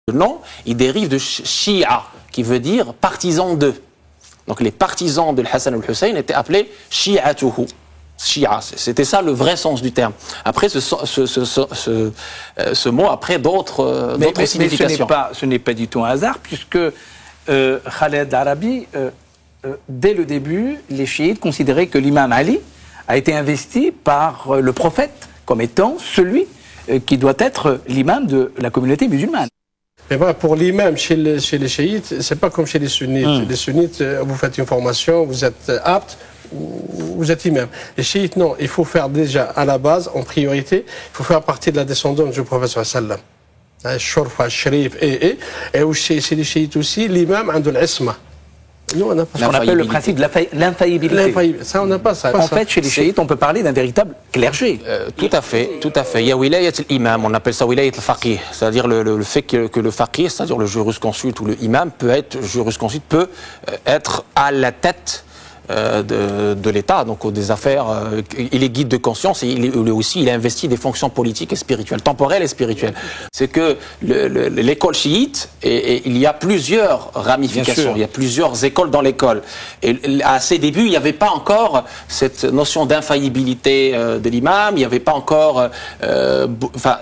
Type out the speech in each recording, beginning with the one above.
Le nom, il dérive de Shia, qui veut dire partisan de. Donc les partisans de Hassan al-Hussein étaient appelés Shi'atuhu. Shia, c'était ça le vrai sens du terme. Après, ce mot après d'autres significations. Mais ce n'est pas du tout un hasard, puisque Khaled Arabi, dès le début, les chiites considéraient que l'imam Ali a été investi par le prophète comme étant celui qui doit être l'imam de la communauté musulmane. Mais voilà, pour l'imam, chez les chiites, c'est pas comme chez les sunnites. Les sunnites, vous faites une formation, vous êtes apte, vous êtes imam. Les chiites, non. Il faut faire déjà, à la base, en priorité, il faut faire partie de la descendance du prophète sallam. Shurfa, Sharif, et chez les chiites aussi, l'imam a de l'isma. Nous, on n'a pas ça. On appelle le principe de l'infaillibilité. Ça, on n'a pas ça. En fait, chez les chiites, on peut parler d'un véritable clergé. Tout à fait, tout à fait. Il y a wilayat l'imam, on appelle ça wilayat al-faqih, c'est-à-dire le fait que le faqih, c'est-à-dire le jurisconsulte ou le imam, peut être à la tête de l'État, donc des affaires. Il est guide de conscience et il investit des fonctions politiques et spirituelles, temporelles et spirituelles. C'est que l'école chiite, il y a plusieurs ramifications, il y a plusieurs écoles dans l'école. Et à ses débuts, il n'y avait pas encore cette notion d'infaillibilité de l'imam, il n'y avait pas encore...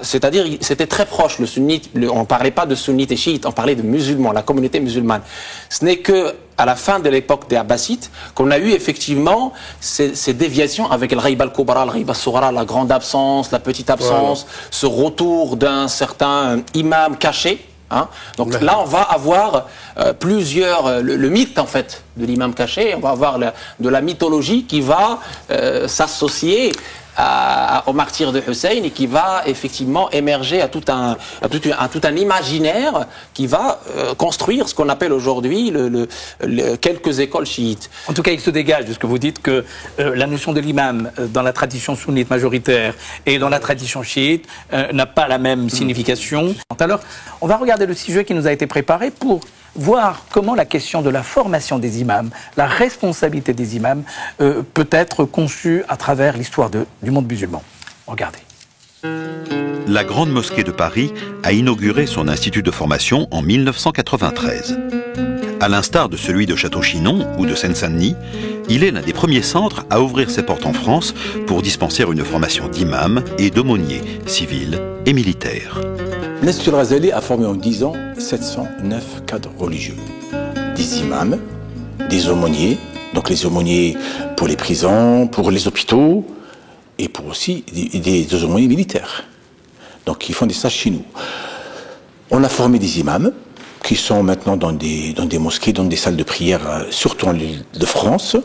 c'est-à-dire, c'était très proche, le sunnite, on ne parlait pas de sunnites et chiites, on parlait de musulmans, la communauté musulmane. Ce n'est que à la fin de l'époque des Abbassides, qu'on a eu effectivement ces déviations avec le Raïb al-Kubra, le Raïb al-Sughra, la grande absence, la petite absence, ce retour d'un certain imam caché. Hein. Donc là, on va avoir le mythe en fait de l'imam caché, on va avoir de la mythologie qui va s'associer au martyr de Hussein et qui va effectivement émerger à tout un imaginaire qui va construire ce qu'on appelle aujourd'hui quelques écoles chiites. En tout cas, il se dégage de ce que vous dites que la notion de l'imam dans la tradition sunnite majoritaire et dans la tradition chiite n'a pas la même signification. Alors, on va regarder le sujet qui nous a été préparé pour voir comment la question de la formation des imams, la responsabilité des imams peut être conçue à travers l'histoire du monde musulman. Regardez. La Grande Mosquée de Paris a inauguré son institut de formation en 1993. À l'instar de celui de Château-Chinon ou de Seine-Saint-Denis, il est l'un des premiers centres à ouvrir ses portes en France pour dispenser une formation d'imams et d'aumôniers civils et militaires. L'Institut Al-Ghazali a formé en 10 ans 709 cadres religieux. Des imams, des aumôniers, donc les aumôniers pour les prisons, pour les hôpitaux, et pour aussi des aumôniers militaires. Donc ils font des stages chez nous. On a formé des imams qui sont maintenant dans des mosquées, dans des salles de prière, surtout en Île-de-France.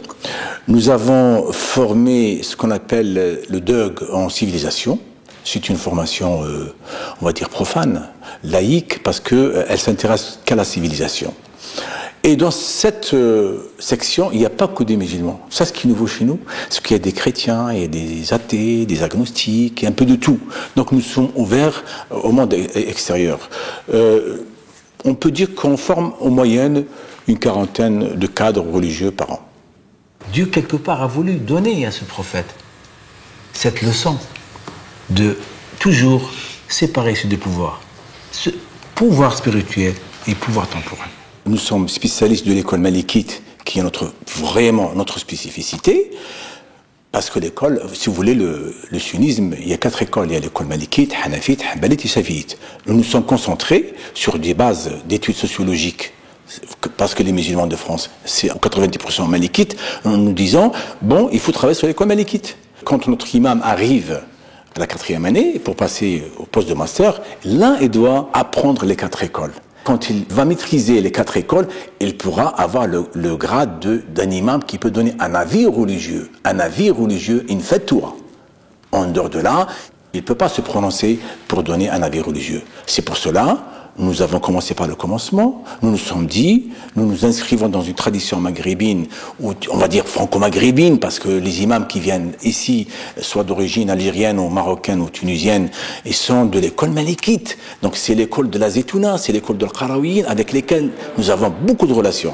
Nous avons formé ce qu'on appelle le DEUG en civilisation. C'est une formation, on va dire, profane, laïque, parce qu'elle s'intéresse qu'à la civilisation. Et dans cette section, il n'y a pas que des musulmans. Ça, ce qui est nouveau chez nous, c'est qu'il y a des chrétiens, il y a des athées, des agnostiques, un peu de tout. Donc nous sommes ouverts au monde extérieur. On peut dire qu'on forme en moyenne une quarantaine de cadres religieux par an. Dieu, quelque part, a voulu donner à ce prophète cette leçon de toujours séparer ces deux pouvoirs. Ce pouvoir spirituel et pouvoir temporel. Nous sommes spécialistes de l'école malikite, qui est vraiment notre spécificité, parce que l'école, si vous voulez, le sunnisme, il y a 4 écoles. Il y a l'école malikite, hanafite, hanbalite et shafiite. Nous nous sommes concentrés sur des bases d'études sociologiques, parce que les musulmans de France, c'est 90% malikite, en nous disant, bon, il faut travailler sur l'école malikite. Quand notre imam arrive à la 4e année, pour passer au poste de master, là, il doit apprendre les 4 écoles. Quand il va maîtriser les 4 écoles, il pourra avoir le grade d'un imam qui peut donner un avis religieux, une fatwa. En dehors de là, il ne peut pas se prononcer pour donner un avis religieux. C'est pour cela, nous avons commencé par le commencement, nous nous sommes dit, nous nous inscrivons dans une tradition maghrébine, ou on va dire franco-maghrébine, parce que les imams qui viennent ici, soit d'origine algérienne ou marocaine ou tunisienne, ils sont de l'école malikite. Donc c'est l'école de la Zetouna, c'est l'école de l'Qarawiyin, avec lesquelles nous avons beaucoup de relations.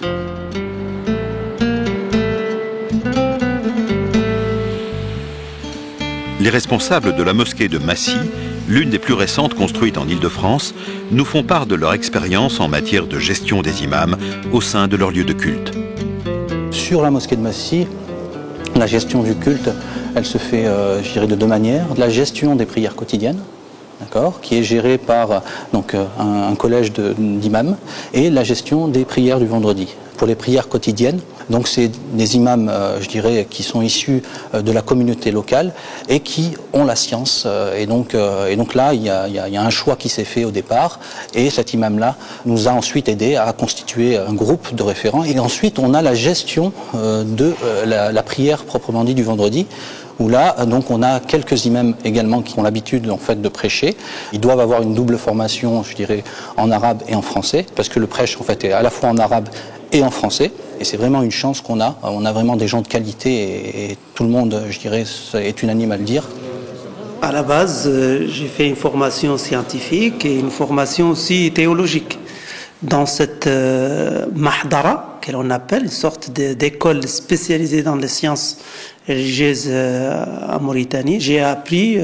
Les responsables de la mosquée de Massy l'une des plus récentes construites en Île-de-France, nous font part de leur expérience en matière de gestion des imams au sein de leur lieu de culte. Sur la mosquée de Massy, la gestion du culte, elle se fait, je dirais, de deux manières. La gestion des prières quotidiennes, d'accord, qui est gérée par donc, un collège d'imams, et la gestion des prières du vendredi. Pour les prières quotidiennes, donc c'est des imams, je dirais, qui sont issus de la communauté locale et qui ont la science. Et donc là, il y a un choix qui s'est fait au départ, et cet imam-là nous a ensuite aidé à constituer un groupe de référents. Et ensuite, on a la gestion de la prière proprement dit du vendredi, où là, donc, on a quelques imams également qui ont l'habitude en fait de prêcher. Ils doivent avoir une double formation, je dirais, en arabe et en français, parce que le prêche en fait est à la fois en arabe et en français. Et c'est vraiment une chance qu'on a. On a vraiment des gens de qualité et tout le monde, je dirais, est unanime à le dire. À la base, j'ai fait une formation scientifique et une formation aussi théologique. Dans cette mahdara, qu'on appelle, une sorte d'école spécialisée dans les sciences religieuses en Mauritanie, j'ai appris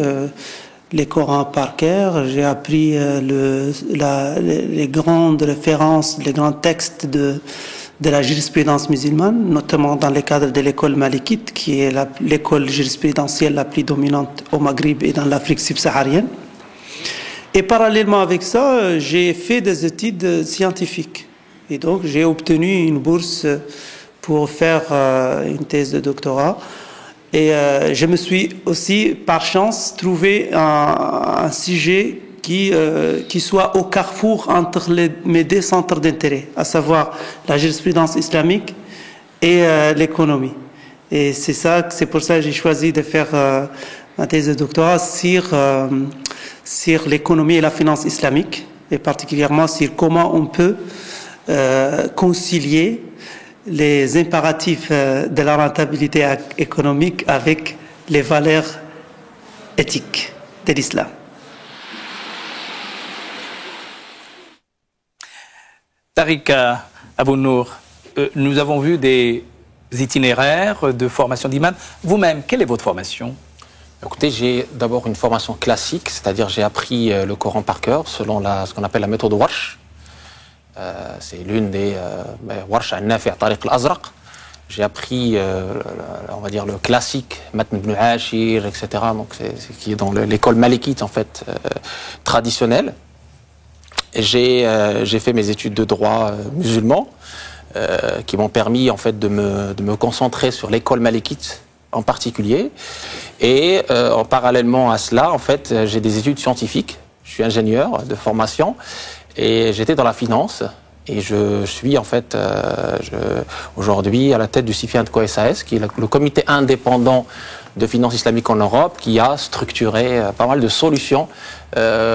les Corans par cœur, j'ai appris les grandes références, les grands textes de la jurisprudence musulmane, notamment dans le cadre de l'école malikite, qui est l'école jurisprudentielle la plus dominante au Maghreb et dans l'Afrique subsaharienne. Et parallèlement avec ça, j'ai fait des études scientifiques. Et donc, j'ai obtenu une bourse pour faire une thèse de doctorat. Et je me suis aussi, par chance, trouvé un sujet qui soit au carrefour entre mes deux centres d'intérêt, à savoir la jurisprudence islamique et l'économie. Et c'est pour ça que j'ai choisi de faire ma thèse de doctorat sur l'économie et la finance islamique, et particulièrement sur comment on peut concilier les impératifs de la rentabilité économique avec les valeurs éthiques de l'islam. Tariq Abou-Nour, nous avons vu des itinéraires de formation d'imam. Vous-même, quelle est votre formation ? Écoutez, j'ai d'abord une formation classique, c'est-à-dire j'ai appris le Coran par cœur selon ce qu'on appelle la méthode Warsh. C'est l'une des Warsh al-Nafi' Tariq al-Azraq. J'ai appris, on va dire, le classique, Matn ibn Ashir, etc., donc qui est dans l'école malikite, en fait, traditionnelle. Et j'ai fait mes études de droit musulman, qui m'ont permis, en fait, de me concentrer sur l'école malikite en particulier. Et parallèlement à cela, en fait, j'ai des études scientifiques. Je suis ingénieur de formation et j'étais dans la finance. Et je suis en fait aujourd'hui à la tête du CIFIAN SAS, qui est le comité indépendant de finance islamique en Europe, qui a structuré pas mal de solutions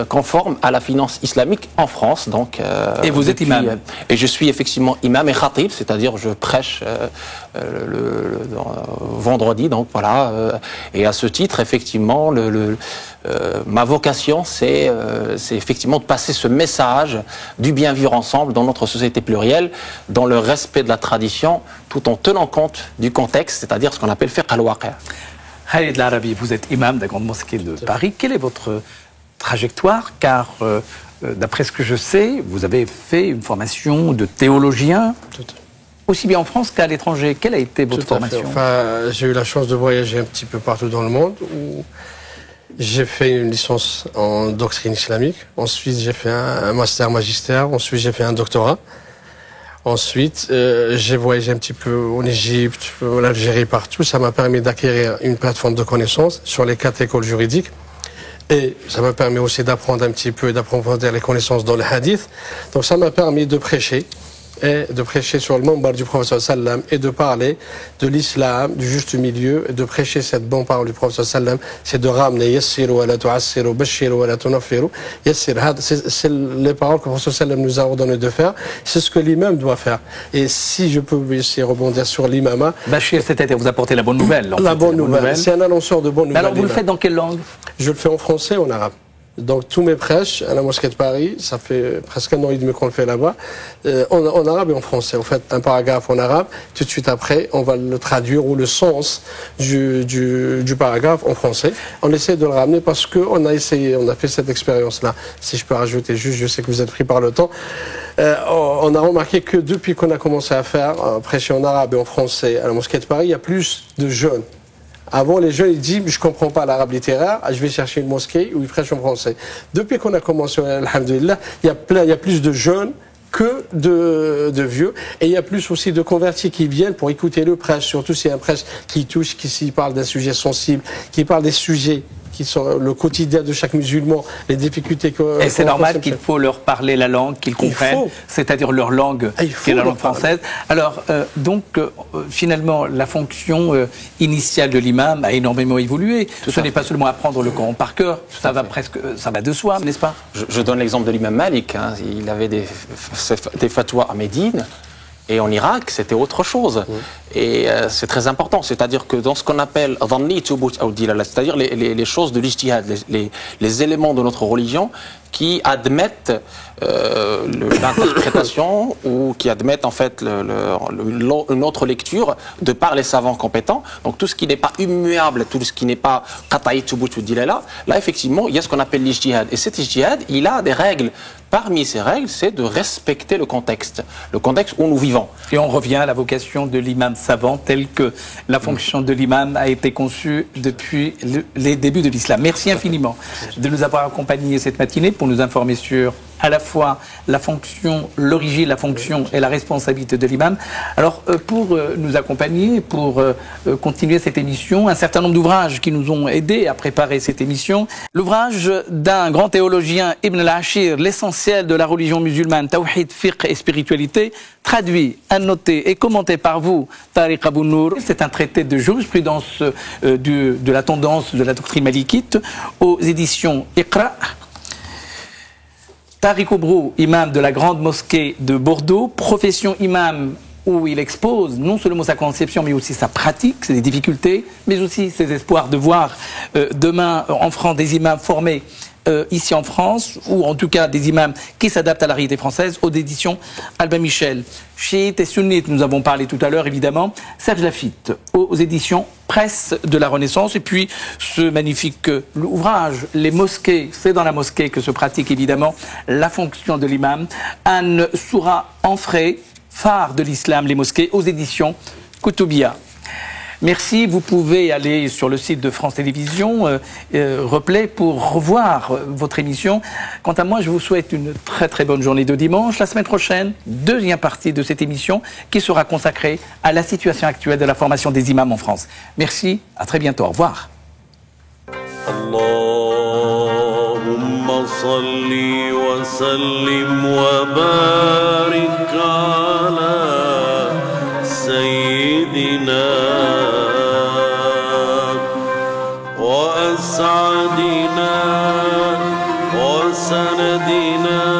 conformes à la finance islamique en France. Donc, et vous êtes imam ? Et je suis effectivement imam et khatib, c'est-à-dire je prêche le vendredi. Donc voilà. Et à ce titre, effectivement, ma vocation, c'est effectivement de passer ce message du bien vivre ensemble dans notre société plurielle, dans le respect de la tradition, tout en tenant compte du contexte, c'est-à-dire ce qu'on appelle fiqh al-waqi'. Khalid Larabi, vous êtes imam de la Grande Mosquée de Paris. Quelle est votre trajectoire ? Car, d'après ce que je sais, vous avez fait une formation de théologien, aussi bien en France qu'à l'étranger. Quelle a été votre formation ? Enfin, j'ai eu la chance de voyager un petit peu partout dans le monde. J'ai fait une licence en doctrine islamique. Ensuite, j'ai fait un master magistère. Ensuite, j'ai fait un doctorat. Ensuite, j'ai voyagé un petit peu en Égypte, en Algérie, partout. Ça m'a permis d'acquérir une plateforme de connaissances sur les 4 écoles juridiques. Et ça m'a permis aussi d'apprendre un petit peu et d'approfondir les connaissances dans le hadith. Donc ça m'a permis de prêcher. Et de prêcher sur le minbar du prophète sallam et de parler de l'islam, du juste milieu, et de prêcher cette bonne parole du prophète sallam, c'est de ramener yassiru wa la tu'assiru, bashiru wa la tunaffiru. Yassir, c'est les paroles que le prophète sallam nous a ordonné de faire. C'est ce que l'imam doit faire. Et si je peux aussi rebondir sur l'imama. Bachir, c'est-à-dire vous apportez la bonne nouvelle. La bonne nouvelle. C'est un annonceur de bonne nouvelle. Alors vous le faites dans quelle langue ? Je le fais en français et en arabe. Donc tous mes prêches à la mosquée de Paris, ça fait presque 1 an et demi qu'on le fait là-bas, en arabe et en français. En fait, un paragraphe en arabe, tout de suite après, on va le traduire ou le sens du paragraphe en français. On essaie de le ramener parce qu'on a essayé, on a fait cette expérience-là. Si je peux rajouter juste, je sais que vous êtes pris par le temps. On a remarqué que depuis qu'on a commencé à faire prêcher en arabe et en français à la mosquée de Paris, il y a plus de jeunes. Avant, les jeunes, ils disent, je comprends pas l'arabe littéraire, je vais chercher une mosquée où ils prêchent en français. Depuis qu'on a commencé, alhamdoulilah, il y a plus de jeunes que de vieux. Et il y a plus aussi de convertis qui viennent pour écouter le prêche, surtout si c'est un prêche qui touche, qui parle d'un sujet sensible, qui parle des sujets qui sont le quotidien de chaque musulman, les difficultés que... Et c'est normal qu'il faut leur parler la langue qu'ils comprennent, c'est-à-dire leur langue, qui est la langue française. Alors, finalement, la fonction initiale de l'imam a énormément évolué. Ce n'est pas seulement apprendre le Coran par cœur, ça va de soi, n'est-ce pas? Je donne l'exemple de l'imam Malik. Hein. Il avait des fatwas à Médine. Et en Irak, c'était autre chose. Et c'est très important. C'est-à-dire que dans ce qu'on appelle c'est-à-dire les choses de l'ijtihad, les éléments de notre religion qui admettent l'interprétation ou qui admettent en fait une autre lecture de par les savants compétents. Donc tout ce qui n'est pas immuable, tout ce qui n'est pas là effectivement il y a ce qu'on appelle l'ijtihad. Et cet ijtihad, il a des règles. Parmi ces règles, c'est de respecter le contexte où nous vivons. Et on revient à la vocation de l'imam savant, telle que la fonction de l'imam a été conçue depuis les débuts de l'islam. Merci infiniment de nous avoir accompagnés cette matinée pour nous informer sur à la fois la fonction, l'origine, la fonction et la responsabilité de l'imam. Alors, pour nous accompagner, pour continuer cette émission, un certain nombre d'ouvrages qui nous ont aidés à préparer cette émission. L'ouvrage d'un grand théologien, Ibn al-Ashir, l'essentiel de la religion musulmane, Tawhid, Fiqh et spiritualité, traduit, annoté et commenté par vous, Tariq Abou Nour. C'est un traité de jurisprudence de la tendance de la doctrine malikite aux éditions Iqra. Tariq Oubrou, imam de la grande mosquée de Bordeaux, profession imam où il expose non seulement sa conception mais aussi sa pratique, ses difficultés, mais aussi ses espoirs de voir demain en France des imams formés ici en France, ou en tout cas des imams qui s'adaptent à la réalité française, aux éditions Albin Michel. Chiites et sunnites, nous avons parlé tout à l'heure évidemment, Serge Lafitte, aux éditions Presse de la Renaissance, et puis ce magnifique ouvrage, Les mosquées, c'est dans la mosquée que se pratique évidemment la fonction de l'imam, Anne Soura Enfray, phare de l'islam, les mosquées, aux éditions Koutoubia. Merci, vous pouvez aller sur le site de France Télévisions, replay, pour revoir votre émission. Quant à moi, je vous souhaite une très très bonne journée de dimanche. La semaine prochaine, deuxième partie de cette émission qui sera consacrée à la situation actuelle de la formation des imams en France. Merci, à très bientôt, au revoir. Allahumma salli wa sallim wa barik ala sayyidina وأسعدنا وسندنا